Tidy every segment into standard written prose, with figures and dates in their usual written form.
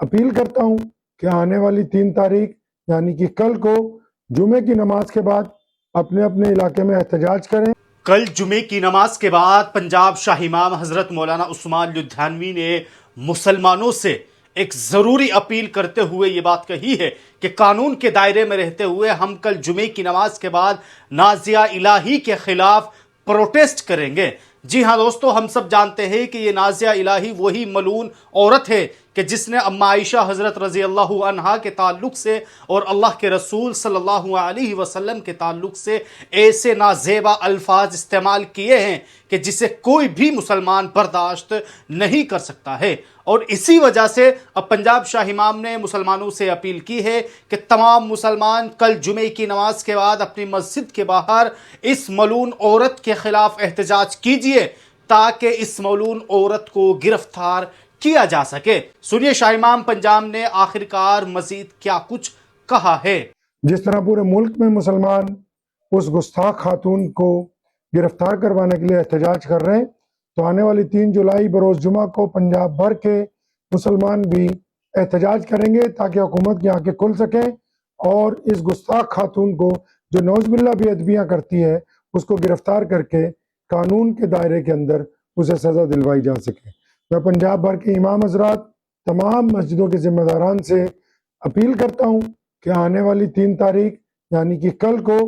Appeal करता हूं कि आने वाली 3 तारीख यानी कि कल को जुमे की नमाज के बाद अपने अपने इलाके में एहतजाज करें। कल जुमे की नमाज के बाद पंजाब शाही इमाम हजरत मौलाना उस्मान लुधियानवी ने मुसलमानों से एक जरूरी अपील करते हुए ये बात कही है कि कानून के दायरे में रहते हुए हम कल जुमे की नमाज के बाद नाजिया इलाही के खिलाफ प्रोटेस्ट करेंगे। जी हां दोस्तों, हम सब जानते हैं कि ये नाजिया इलाही वही मलून औरत है कि जिसने अम्मा आयशा हजरत रजी अल्लाह अन्हा के ताल्लुक से और अल्लाह के रसूल सल्लल्लाहु अलैहि वसल्लम के ताल्लुक से ऐसे नाजेबा अल्फाज इस्तेमाल किए हैं कि जिसे कोई भी मुसलमान बर्दाश्त नहीं कर सकता है। और इसी वजह से अब पंजाब शाही इमाम ने मुसलमानों से अपील की है कि तमाम मुसलमान कल जुमे की नमाज के बाद अपनी मस्जिद के बाहर इस मलून औरत के खिलाफ एहतजाज कीजिए ताकि इस मलून औरत को गिरफ्तार किया जा सके। सुनिए शाह इमाम पंजाब ने आखिरकार मजीद क्या कुछ कहा है। जिस तरह पूरे मुल्क में मुसलमान उस गुस्ताख खातून को गिरफ्तार करवाने के लिए एहतजाज कर रहे हैं, तो आने वाली 3 जुलाई बरोज जुमा को पंजाब भर के मुसलमान भी एहतजाज करेंगे ताकि हुकूमत की आंखें खुल सकें और इस गुस्ताख खातून को जो नौजबिल्ला बेअदबियां करती है उसको गिरफ्तार करके कानून के दायरे के अंदर उसे सजा दिलवाई जा सके। मैं पंजाब भर के इमाम हजरात, तमाम मस्जिदों के जिम्मेदारान से अपील करता हूं कि आने वाली 3 तारीख यानी कि कल को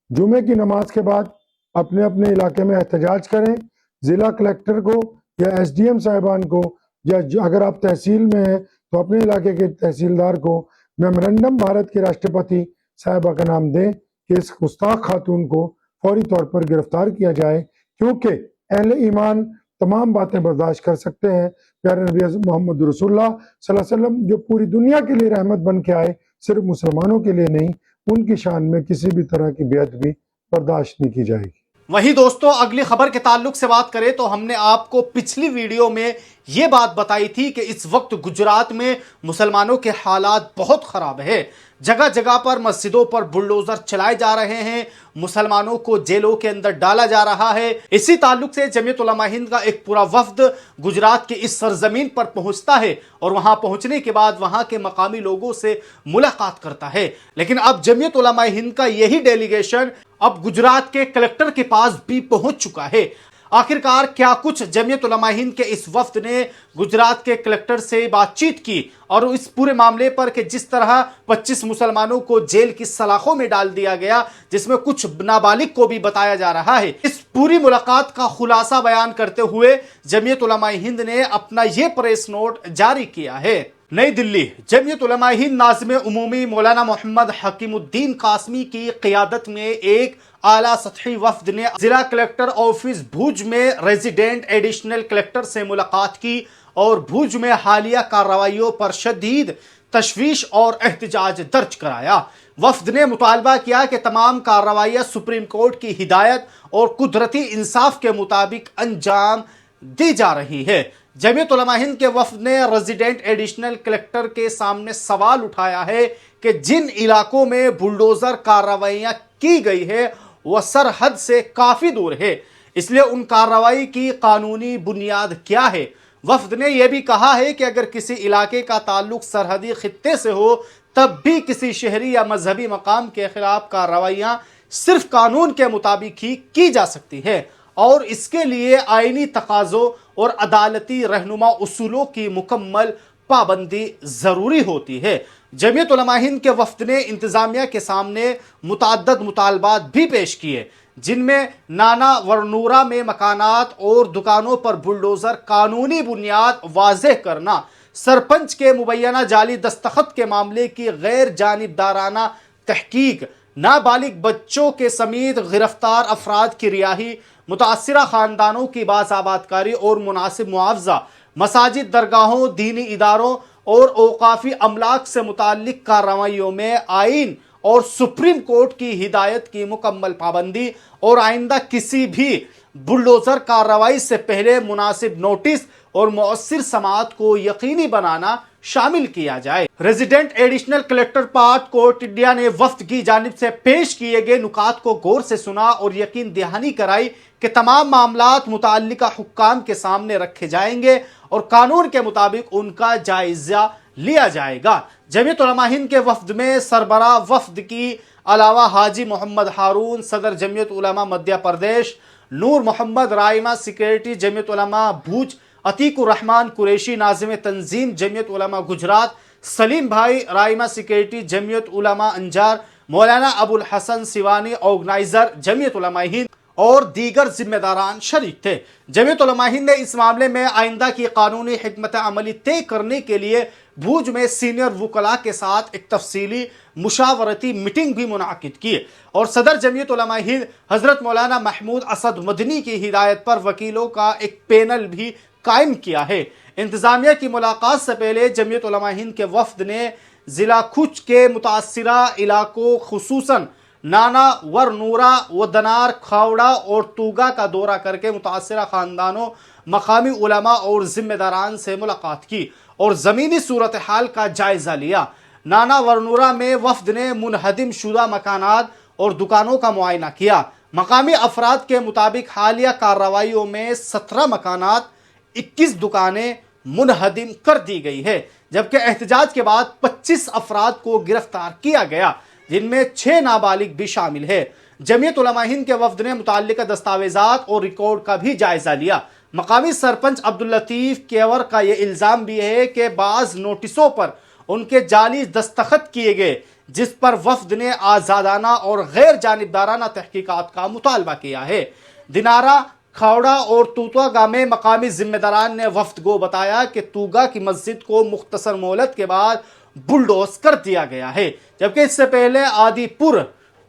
जुमे की नमाज के बाद अपने अपने इलाके में एहतजाज करें। ज़िला कलेक्टर को या SDM साहिबान को, या अगर आप तहसील में हैं तो अपने इलाके के तहसीलदार को मेमोरेंडम भारत के राष्ट्रपति साहिबा का नाम दें कि इस गुस्ताख खातून को फौरी तौर पर गिरफ्तार किया जाए, क्योंकि अहले ईमान तमाम बातें बर्दाश्त कर सकते हैं। प्यारे नबी मोहम्मद रसूलुल्लाह सल्लल्लाहु अलैहि वसल्लम जो पूरी दुनिया के लिए रहमत बन के आए, सिर्फ मुसलमानों के लिए नहीं, उनकी शान में किसी भी तरह की बेअदबी बर्दाश्त नहीं की जाएगी। वहीं दोस्तों, अगली खबर के ताल्लुक से बात करें तो हमने आपको पिछली वीडियो में यह बात बताई थी कि इस वक्त गुजरात में मुसलमानों के हालात बहुत खराब है। जगह जगह पर मस्जिदों पर बुलडोजर चलाए जा रहे हैं, मुसलमानों को जेलों के अंदर डाला जा रहा है। इसी ताल्लुक से जमीयत उलमा हिंद का एक पूरा वफ्द गुजरात की इस सरजमीन पर पहुंचता है और वहां पहुंचने के बाद वहां के मकामी लोगों से मुलाकात करता है। लेकिन अब जमीयत उलमा हिंद का यही डेलीगेशन अब गुजरात के कलेक्टर के पास भी पहुंच चुका है। आखिरकार क्या कुछ जमीयत उलमा हिंद के इस वफ्द ने गुजरात के कलेक्टर से बातचीत की और इस पूरे मामले पर कि जिस तरह 25 मुसलमानों को जेल की सलाखों में डाल दिया गया, जिसमें कुछ नाबालिग को भी बताया जा रहा है, इस पूरी मुलाकात का खुलासा बयान करते हुए जमीयत उलमा हिंद ने अपना यह प्रेस नोट जारी किया है। नई दिल्ली, जमीयत उलमा हिंद नाज़िम उमूमी मौलाना मोहम्मद हकीमुद्दीन कासमी की क़ियादत में एक आला सतही वफ्द ने जिला कलेक्टर ऑफिस भुज में रेजिडेंट एडिशनल कलेक्टर से मुलाकात की और भुज में हालिया कार्रवाइयों पर शदीद तशवीश और एहतजाज दर्ज कराया। वफ्द ने मुतालबा किया कि तमाम कार्रवाइयाँ सुप्रीम कोर्ट की हिदायत और कुदरती इंसाफ के मुताबिक अंजाम दी जा रही है। जमीयत उलमा हिंद के वफ्द ने रेजिडेंट एडिशनल कलेक्टर के सामने सवाल उठाया है कि जिन इलाकों में बुलडोजर कार्रवाइयाँ की गई है वह सरहद से काफ़ी दूर है, इसलिए उन कार्रवाई की कानूनी बुनियाद क्या है। वफ्द ने यह भी कहा है कि अगर किसी इलाके का ताल्लुक सरहदी खित्ते से हो तब भी किसी शहरी या मजहबी मकाम के खिलाफ कार्रवाइयाँ सिर्फ कानून के मुताबिक ही की जा सकती है और इसके लिए आईनी तकाज़ों और अदालती रहनुमा उसूलों की मुकम्मल पाबंदी ज़रूरी होती है। जमीयत उलमा हिंद के वफ्द ने इंतज़ामिया के सामने मुतअद्दिद मुतालबात भी पेश किए, जिनमें नाना वरनूरा में मकानात और दुकानों पर बुलडोज़र कानूनी बुनियाद वाज़ेह करना, सरपंच के मुबैना जाली दस्तखत के मामले की गैर जानिबदाराना तहकीक, नाबालिग बच्चों के समेत गिरफ्तार अफराद की रिहाई, मुतासिरा ख़ानदानों की बाज़ाबातकारी और मुनासिब मुआवजा, मसाजिद, दरगाहों, दीनी इदारों और औकाफी अमलाक से मुताल्लिक कार्रवाइयों में आइन और सुप्रीम कोर्ट की हिदायत की मुकम्मल पाबंदी और आइंदा किसी भी बुलडोजर कार्रवाई से पहले मुनासिब नोटिस और मौसर समाअत को यकीनी बनाना शामिल किया जाए। Resident additional collector part court India ने वफ्द की जानिब से पेश किए गए नुकात को गौर से सुना और यकीन दहानी कराई कि तमाम मामलात मुताल्लिका हुक्काम के सामने रखे जाएंगे और कानून के मुताबिक उनका जायजा लिया जाएगा। जमीयत उलमा हिंद के वफ्द में सरबरा वफ्द की अलावा हाजी मोहम्मद हारून सदर जमीयत उलमा मध्य प्रदेश, नूर मोहम्मद राइमा सेक्रेटरी जमीयत उलमा भूज, अतीकुर रहमान कुरैशी नाज़िम तंजीम जमीयत उलमा गुजरात, सलीम भाई राइमा सेक्रेटरी जमीयत उलमा अंजार, मौलाना अबुल हसन सिवानी ऑर्गेनाइजर जमीयत उलमा हिंद और दीगर जिम्मेदारान शरीक थे। जमीयत उलमा हिंद ने इस मामले में आइंदा की कानूनी हिकमत अमली तय करने के लिए भूज में सीनियर वुकला के साथ एक तफसीली मुशावरती मीटिंग भी मुनाकिद की और सदर जमीयत उलमा हिंद हजरत मौलाना महमूद असद मदनी की हिदायत पर वकीलों का एक पैनल भी कायम किया है। इंतजामिया की मुलाकात से पहले जमीयत उलमा हिंद के वफ्द ने जिला खुच के मुतासिरा इलाकों खुसूसन नाना वरनूरा वदनार खावड़ा और तूगा का दौरा करके मुतासिरा खानदानों, मकामी उलमा और जिम्मेदारान से मुलाकात की और ज़मीनी सूरत हाल का जायज़ा लिया। नाना वरनूरा में वफ्द ने मुनहदिम शुदा मकानात और दुकानों का मुआयना किया। मकामी अफराद के मुताबिक हालिया कार्रवाइयों में 17 मकानात, 21 दुकानें मुनहदिम कर दी गई है, जबकि एहतजाज के बाद 25 अफराद को गिरफ्तार किया गया, जिनमें 6 नाबालिग भी शामिल है। जमीयत उलमा हिंद के वफ्द ने मुताल्लिका दस्तावेजात और रिकॉर्ड का भी जायजा लिया। मकामी सरपंच अब्दुल लतीफ केवर का यह इल्ज़ाम भी है कि बाज़ नोटिसों पर उनके जाली दस्तखत किए गए, जिस पर वफ्द ने आज़ादाना और गैर जानिबदाराना तहकीकात का मुतालबा किया है। दिनारा, खावड़ा और तूतवागा में मकामी जिम्मेदारान ने वफ्द को बताया कि तूगा की मस्जिद को मुख्तसर मोहलत के बाद बुलडोज कर दिया गया है, जबकि इससे पहले आदिपुर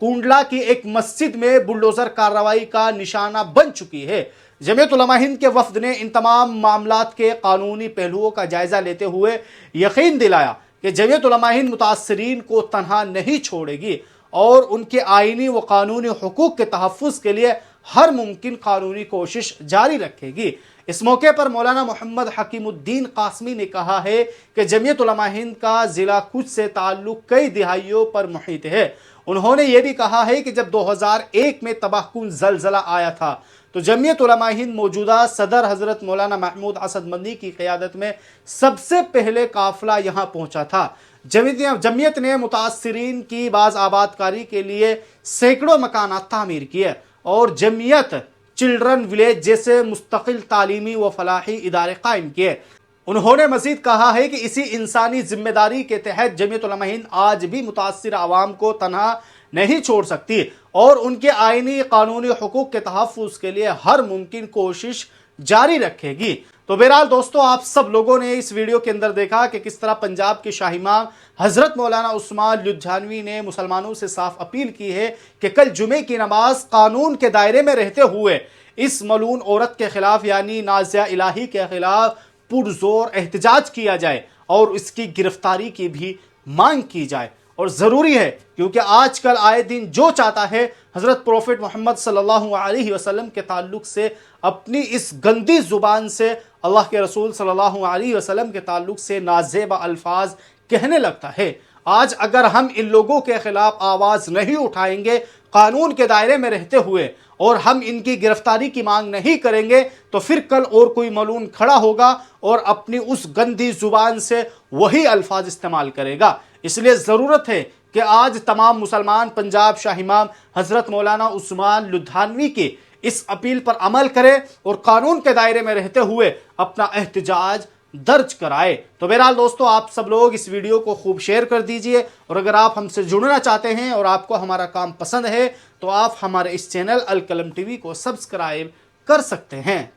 कुंडला की एक मस्जिद में बुलडोजर कार्रवाई का निशाना बन चुकी है। जमीयत उलमा हिंद के वफ्द ने इन तमाम मामलात के कानूनी पहलुओं का जायजा लेते हुए यकीन दिलाया कि जमीयत उलमा हिंद मुतासरीन को तनहा नहीं छोड़ेगी और उनके आईनी व कानूनी हुकूक के तहफ़्फ़ुज़ के लिए हर मुमकिन कानूनी कोशिश जारी रखेगी। इस मौके पर मौलाना मोहम्मद हकीमुद्दीन कासमी ने कहा है कि जमीयत उलमा हिंद का ज़िला खुद से ताल्लुक़ कई दिहाइयों पर मुहित है। उन्होंने ये भी कहा है कि जब 2001 में तबाहकुन ज़लज़ला आया था तो जमीयत उलमा हिंद मौजूदा सदर हज़रत मौलाना महमूद असद मदनी की क़यादत में सबसे पहले काफ़िला यहाँ पहुँचा था। जमीयत ने मुतासरीन की बाज़ आबादकारी के लिए सैकड़ों मकानात तामीर किए और जमीयत चिल्ड्रन विलेज जैसे मुस्तकिल तालीमी व फलाही इदारे कायम किए। उन्होंने मजीद कहा है कि इसी इंसानी जिम्मेदारी के तहत जमीयत उलमा हिंद आज भी मुतासिर आवाम को तनहा नहीं छोड़ सकती और उनके आईनी कानूनी हुकूक के तहफ़्फ़ुज़ के लिए हर मुमकिन कोशिश जारी रखेगी। तो बहरहाल दोस्तों, आप सब लोगों ने इस वीडियो के अंदर देखा कि किस तरह पंजाब के शाही इमाम हज़रत मौलाना उस्मान लुधियानवी ने मुसलमानों से साफ अपील की है कि कल जुमे की नमाज कानून के दायरे में रहते हुए इस मलून औरत के खिलाफ यानी नाज़िया इलाही के खिलाफ पुरजोर एहतजाज किया जाए और इसकी गिरफ्तारी की भी मांग की जाए। और ज़रूरी है क्योंकि आजकल आए दिन जो चाहता है हज़रत प्रॉफिट मोहम्मद सल्लल्लाहु अलैहि वसल्लम के ताल्लुक़ से अपनी इस गंदी ज़ुबान से अल्लाह के रसूल सल्लल्लाहु अलैहि वसल्लम के ताल्लुक़ से नाज़ेबा अल्फाज कहने लगता है। आज अगर हम इन लोगों के खिलाफ आवाज़ नहीं उठाएंगे कानून के दायरे में रहते हुए और हम इनकी गिरफ्तारी की मांग नहीं करेंगे तो फिर कल और कोई मलून खड़ा होगा और अपनी उस गंदी ज़ुबान से वही अल्फाज इस्तेमाल करेगा। इसलिए ज़रूरत है कि आज तमाम मुसलमान पंजाब शाही इमाम हज़रत मौलाना उस्मान लुधियानवी की इस अपील पर अमल करें और कानून के दायरे में रहते हुए अपना एहतजाज दर्ज कराए। तो बहरहाल दोस्तों, आप सब लोग इस वीडियो को खूब शेयर कर दीजिए और अगर आप हमसे जुड़ना चाहते हैं और आपको हमारा काम पसंद है तो आप हमारे इस चैनल अल कलम टीवी को सब्सक्राइब कर सकते हैं।